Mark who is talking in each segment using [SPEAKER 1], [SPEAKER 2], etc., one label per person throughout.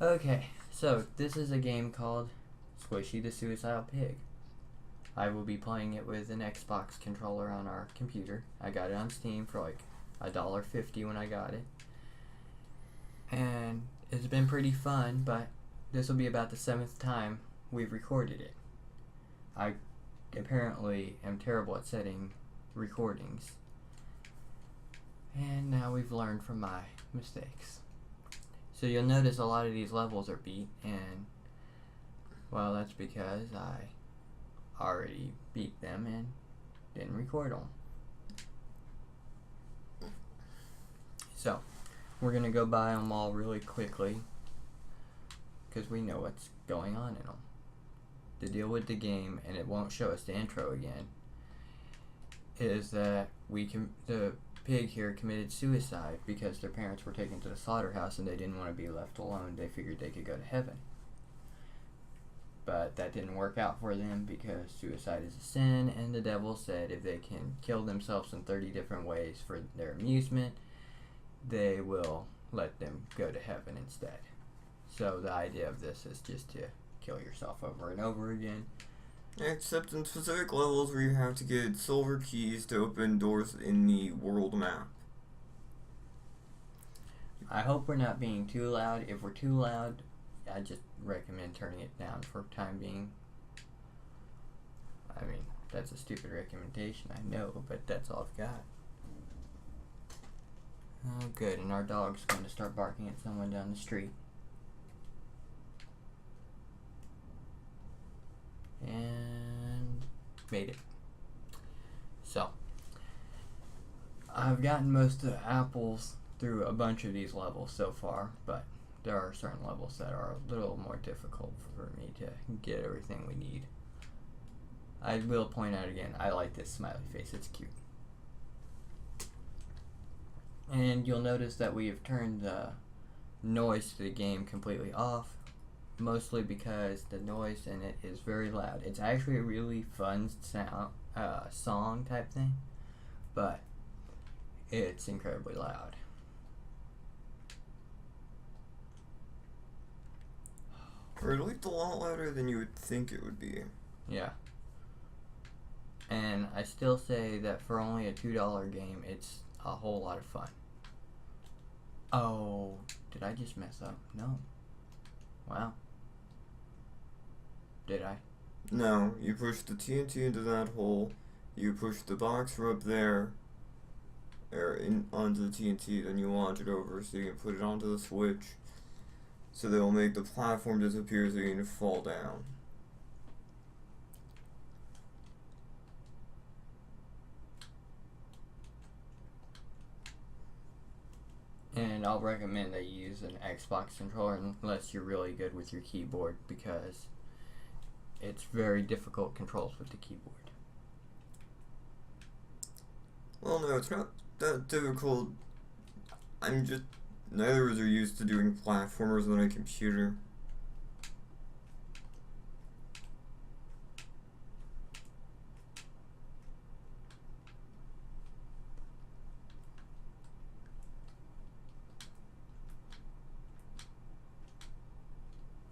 [SPEAKER 1] Okay, so this is a game called Squishy the Suicidal Pig. I will be playing it with an Xbox controller on our computer. I got it on Steam for like $1.50 when I got it. And it's been pretty fun, but this will be about the 7th time we've recorded it. I apparently am terrible at setting recordings. And now we've learned from my mistakes. So you'll notice a lot of these levels are beat, and well, that's because I already beat them and didn't record them. So we're gonna go by them all really quickly because we know what's going on in them. The deal with the game, and it won't show us the intro again, is that the pig here committed suicide because their parents were taken to the slaughterhouse and they didn't want to be left alone. They figured they could go to heaven. But that didn't work out for them because suicide is a sin, and the devil said if they can kill themselves in 30 different ways for their amusement, they will let them go to heaven instead. So the idea of this is just to kill yourself over and over again.
[SPEAKER 2] Except in specific levels where you have to get silver keys to open doors in the world map.
[SPEAKER 1] I hope we're not being too loud. If we're too loud, I just recommend turning it down for time being. I mean, that's a stupid recommendation, I know, but that's all I've got. Oh, good, and our dog's going to start barking at someone down the street. And made it. So I've gotten most of the apples through a bunch of these levels so far, but there are certain levels that are a little more difficult for me to get everything we need. I will point out again, I like this smiley face, it's cute. And you'll notice that we have turned the noise to the game completely off, mostly because the noise in it is very loud. It's actually a really fun sound, song type thing, but it's incredibly loud.
[SPEAKER 2] Or at least a lot louder than you would think it would be.
[SPEAKER 1] Yeah. And I still say that for only a $2 game, it's a whole lot of fun. Oh, did I just mess up? No. Wow. Did I?
[SPEAKER 2] No, you push the TNT into that hole, you push the box from up there, onto the TNT, then you launch it over so you can put it onto the switch, so they will make the platform disappear so you can fall down.
[SPEAKER 1] And I'll recommend that you use an Xbox controller unless you're really good with your keyboard, because it's very difficult controls with the keyboard.
[SPEAKER 2] Well, no, it's not that difficult. Neither of us are used to doing platformers on a computer.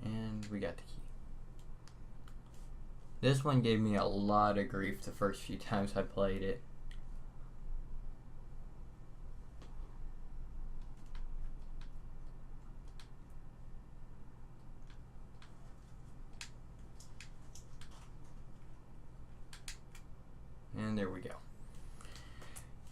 [SPEAKER 1] And we got the key. This one gave me a lot of grief the first few times I played it. And there we go.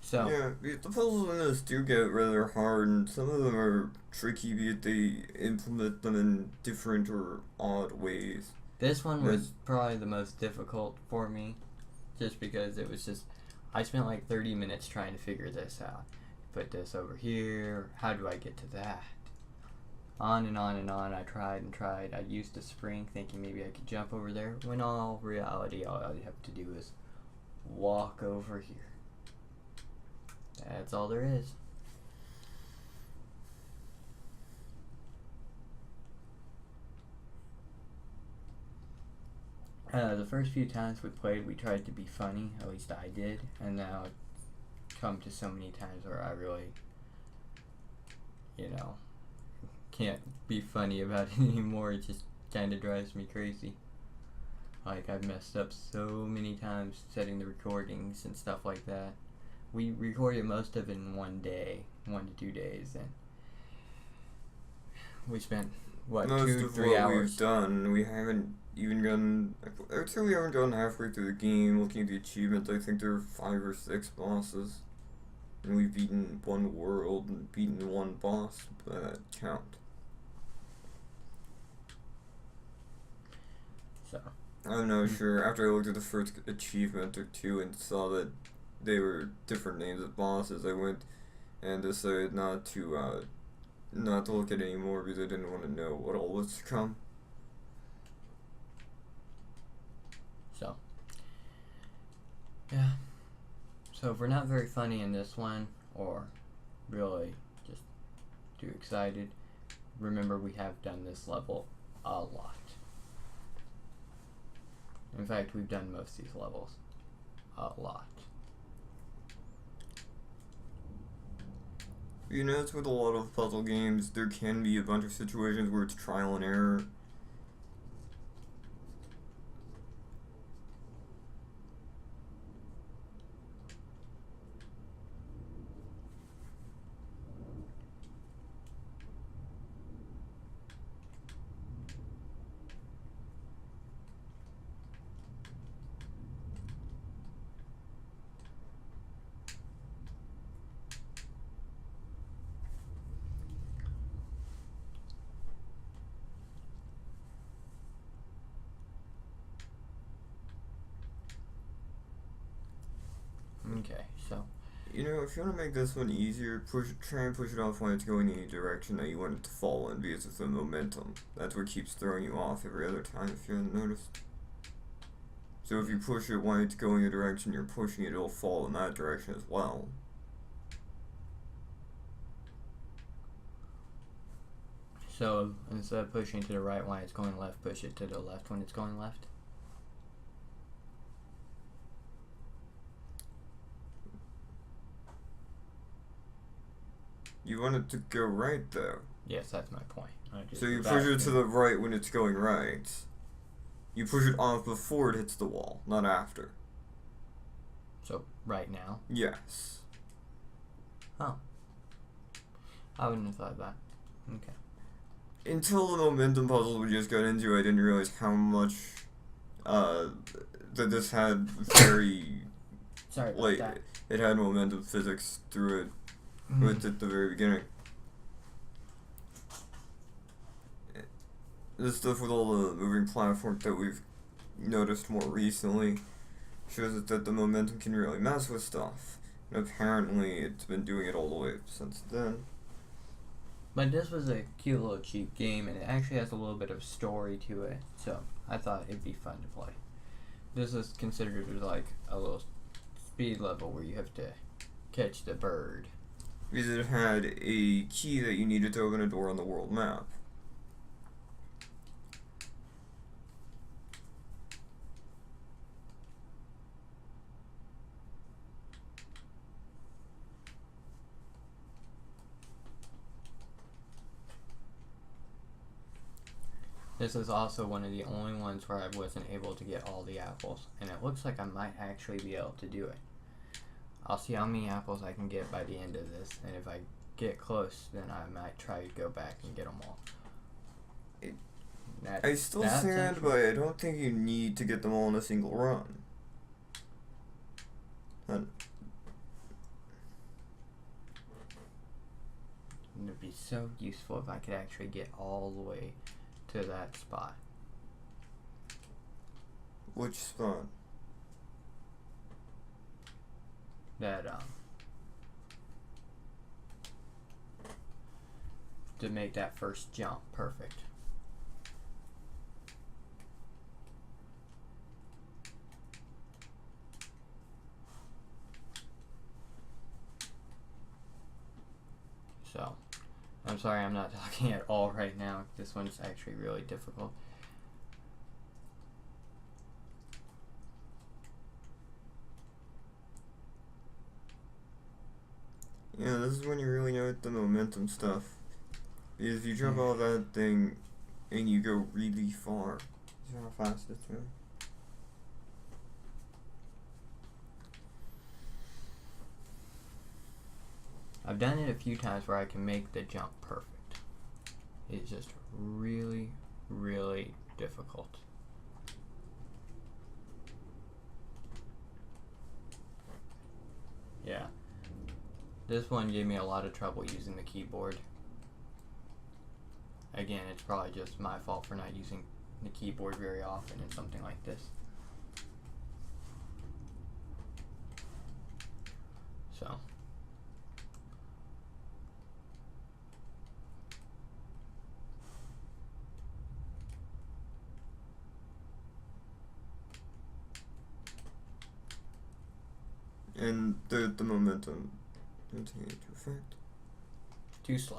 [SPEAKER 1] So
[SPEAKER 2] yeah, the puzzles in this do get rather hard, and some of them are tricky, be it they implement them in different or odd ways.
[SPEAKER 1] this one was probably the most difficult for me, just because it was just, I spent like 30 minutes trying to figure this out. Put this over here, how do I get to that? On and on and on, I tried and tried. I used a spring thinking maybe I could jump over there, when all reality all I have to do is walk over here. That's all there is. The first few times we played, we tried to be funny, at least I did, and now it's come to so many times where I really, can't be funny about it anymore. It just kind of drives me crazy. Like, I've messed up so many times setting the recordings and stuff like that. We recorded most of it in 1 day, 1 to 2 days, and we spent, what,
[SPEAKER 2] Most
[SPEAKER 1] 2,
[SPEAKER 2] of
[SPEAKER 1] 3
[SPEAKER 2] what
[SPEAKER 1] hours?
[SPEAKER 2] we've done, we haven't even gotten. I'd say we haven't gotten halfway through the game. Looking at the achievements, I think there are 5 or 6 bosses. And we've beaten 1 world and beaten 1 boss by that count.
[SPEAKER 1] So.
[SPEAKER 2] I'm not sure. After I looked at the first achievement or 2 and saw that they were different names of bosses, I went and decided not to look at it anymore because I didn't want to know what all was to come.
[SPEAKER 1] So. Yeah. So if we're not very funny in this one, or really just too excited, remember we have done this level a lot. In fact, we've done most of these levels a lot.
[SPEAKER 2] You notice with a lot of puzzle games, there can be a bunch of situations where it's trial and error.
[SPEAKER 1] Okay, so.
[SPEAKER 2] You know, if you want to make this one easier, try and push it off when it's going in any direction that you want it to fall in because of the momentum. That's what keeps throwing you off every other time, if you haven't noticed. So if you push it while it's going a direction you're pushing it, it'll fall in that direction as well.
[SPEAKER 1] So instead of pushing to the right when it's going left, push it to the left when it's going left?
[SPEAKER 2] You want it to go right, though.
[SPEAKER 1] Yes, that's my point.
[SPEAKER 2] So you push it to the right when it's going right. You push it off before it hits the wall, not after.
[SPEAKER 1] So, right now?
[SPEAKER 2] Yes.
[SPEAKER 1] Oh. I wouldn't have thought of that. Okay.
[SPEAKER 2] Until the momentum puzzle we just got into, I didn't realize how much, that this had very...
[SPEAKER 1] Sorry about that.
[SPEAKER 2] It had momentum physics through it. With at the very beginning. This stuff with all the moving platforms that we've noticed more recently shows us that the momentum can really mess with stuff. And apparently it's been doing it all the way since then.
[SPEAKER 1] But this was a cute little cheap game, and it actually has a little bit of story to it, so I thought it'd be fun to play. This is considered like a little speed level where you have to catch the bird.
[SPEAKER 2] Because it had a key that you needed to open a door on the world map.
[SPEAKER 1] This is also one of the only ones where I wasn't able to get all the apples, and it looks like I might actually be able to do it. I'll see how many apples I can get by the end of this, and if I get close, then I might try to go back and get them all.
[SPEAKER 2] I still stand by, I don't think you need to get them all in a single run.
[SPEAKER 1] It would be so useful if I could actually get all the way to that spot.
[SPEAKER 2] Which spot?
[SPEAKER 1] That, to make that first jump perfect. So, I'm sorry I'm not talking at all right now. This one's actually really difficult.
[SPEAKER 2] Yeah, this is when you really know the momentum stuff. If you jump off that thing and you go really far, see how fast it's moving.
[SPEAKER 1] I've done it a few times where I can make the jump perfect. It's just really, really difficult. Yeah. This one gave me a lot of trouble using the keyboard. Again, it's probably just my fault for not using the keyboard very often in something like this. So.
[SPEAKER 2] And the momentum into effect.
[SPEAKER 1] Too slow.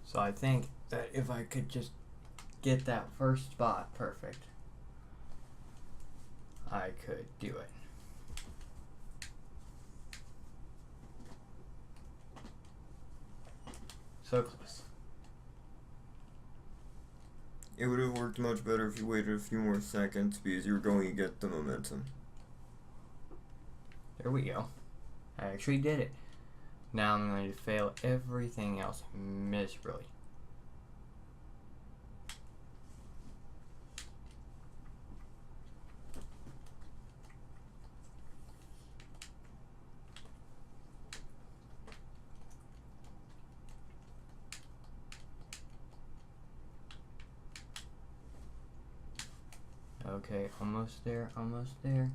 [SPEAKER 1] So I think that if I could just get that first spot perfect, I could do it. So close.
[SPEAKER 2] It would have worked much better if you waited a few more seconds because you were going to get the momentum.
[SPEAKER 1] There we go. I actually did it. Now I'm going to fail everything else miserably. Okay, almost there, almost there.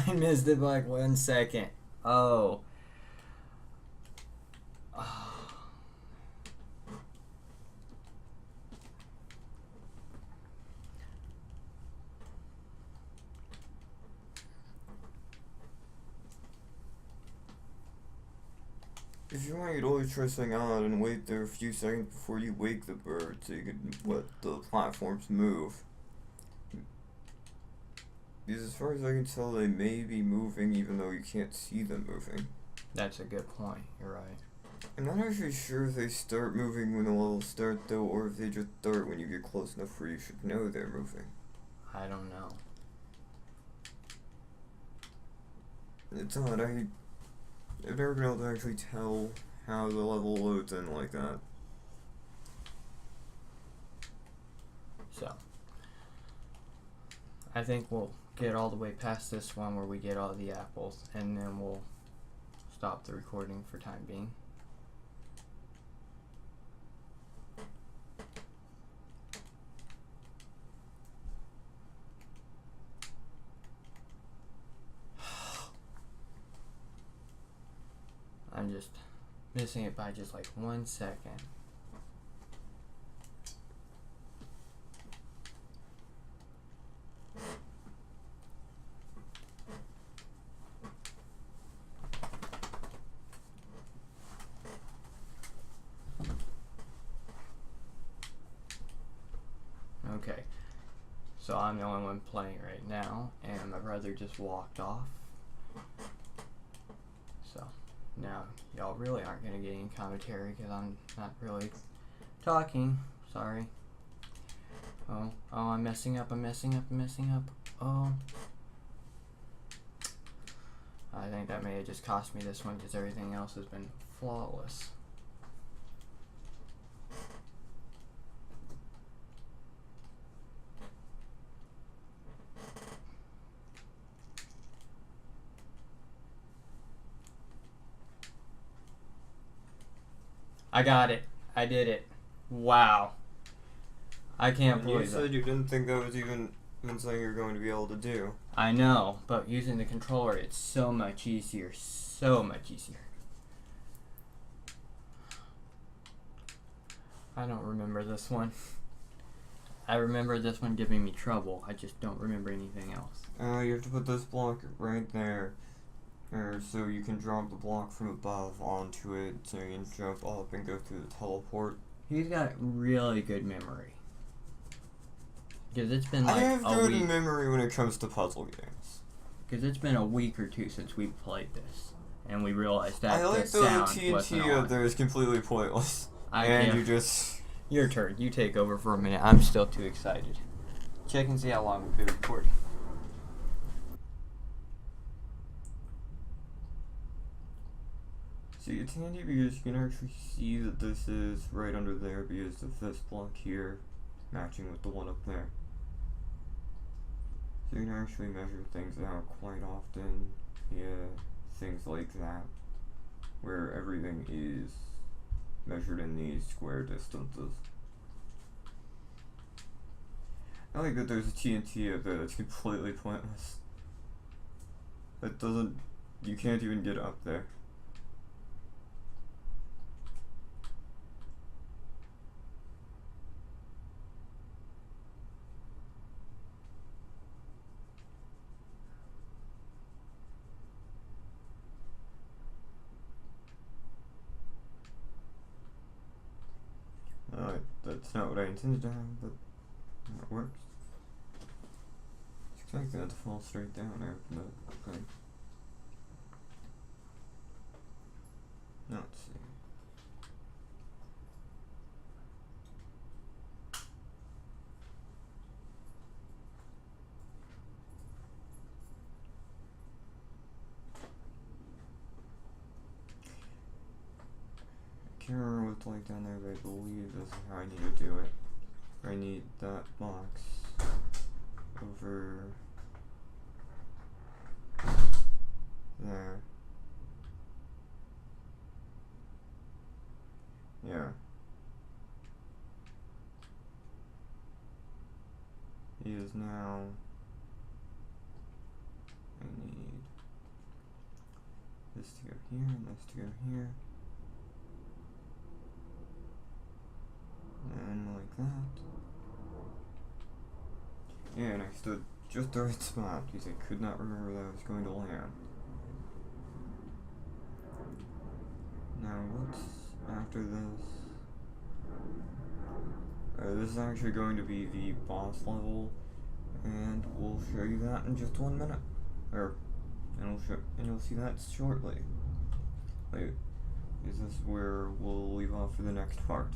[SPEAKER 1] I missed it by like 1 second. Oh.
[SPEAKER 2] If you want, you'd always try something out and wait there a few seconds before you wake the bird so you could let the platforms move. Because as far as I can tell, they may be moving even though you can't see them moving.
[SPEAKER 1] That's a good point. You're right.
[SPEAKER 2] I'm not actually sure if they start moving when the levels start though, or if they just start when you get close enough where you should know they're moving.
[SPEAKER 1] I don't know.
[SPEAKER 2] It's odd, I've never been able to actually tell how the level loads in like that.
[SPEAKER 1] So, I think we'll get all the way past this one where we get all the apples, and then we'll stop the recording for time being. I'm just missing it by just like 1 second. Okay, so I'm the only one playing right now, and my brother just walked off. So now y'all really aren't going to get any commentary because I'm not really talking. Sorry. Oh, I'm messing up, I'm messing up, I'm messing up. Oh. I think that may have just cost me this one because everything else has been flawless. I got it. I did it. Wow. I can't
[SPEAKER 2] And you
[SPEAKER 1] believe
[SPEAKER 2] said
[SPEAKER 1] it.
[SPEAKER 2] you didn't think that was even something you're going to be able to do.
[SPEAKER 1] I know, but using the controller, it's so much easier. So much easier. I don't remember this one. I remember this one giving me trouble. I just don't remember anything else.
[SPEAKER 2] You have to put this block right there. So you can drop the block from above onto it, so you can jump up and go through the teleport.
[SPEAKER 1] He's got really good memory. Because it's been
[SPEAKER 2] I
[SPEAKER 1] like
[SPEAKER 2] have
[SPEAKER 1] a
[SPEAKER 2] good
[SPEAKER 1] week.
[SPEAKER 2] memory when it comes to puzzle games.
[SPEAKER 1] Because it's been a week or two since we played this, and we realized that
[SPEAKER 2] I like
[SPEAKER 1] the
[SPEAKER 2] the
[SPEAKER 1] sound
[SPEAKER 2] TNT
[SPEAKER 1] wasn't
[SPEAKER 2] up
[SPEAKER 1] on.
[SPEAKER 2] there is completely pointless.
[SPEAKER 1] Yeah.
[SPEAKER 2] You just...
[SPEAKER 1] Your turn. You take over for a minute. I'm still too excited. Check and see how long we've been recording.
[SPEAKER 2] See, it's handy because you can actually see that this is right under there because of this block here matching with the one up there. So you can actually measure things out quite often. Yeah, things like that. Where everything is measured in these square distances. I like that there's a TNT up there that's completely pointless. That doesn't... You can't even get up there. That's not what I intended to have, but it works. I was expecting that to fall straight down after the thing. Now let's see. I can't remember what it's like down there, but I believe this is how I need to do it. I need that box over there. Yeah. He is now... I need this to go here and this to go here. And like that. Yeah, and I stood just the right spot because I could not remember that I was going to land. Now what's after this? This is actually going to be the boss level, and we'll show you that in just 1 minute. And you'll see that shortly. Wait, is this where we'll leave off for the next part?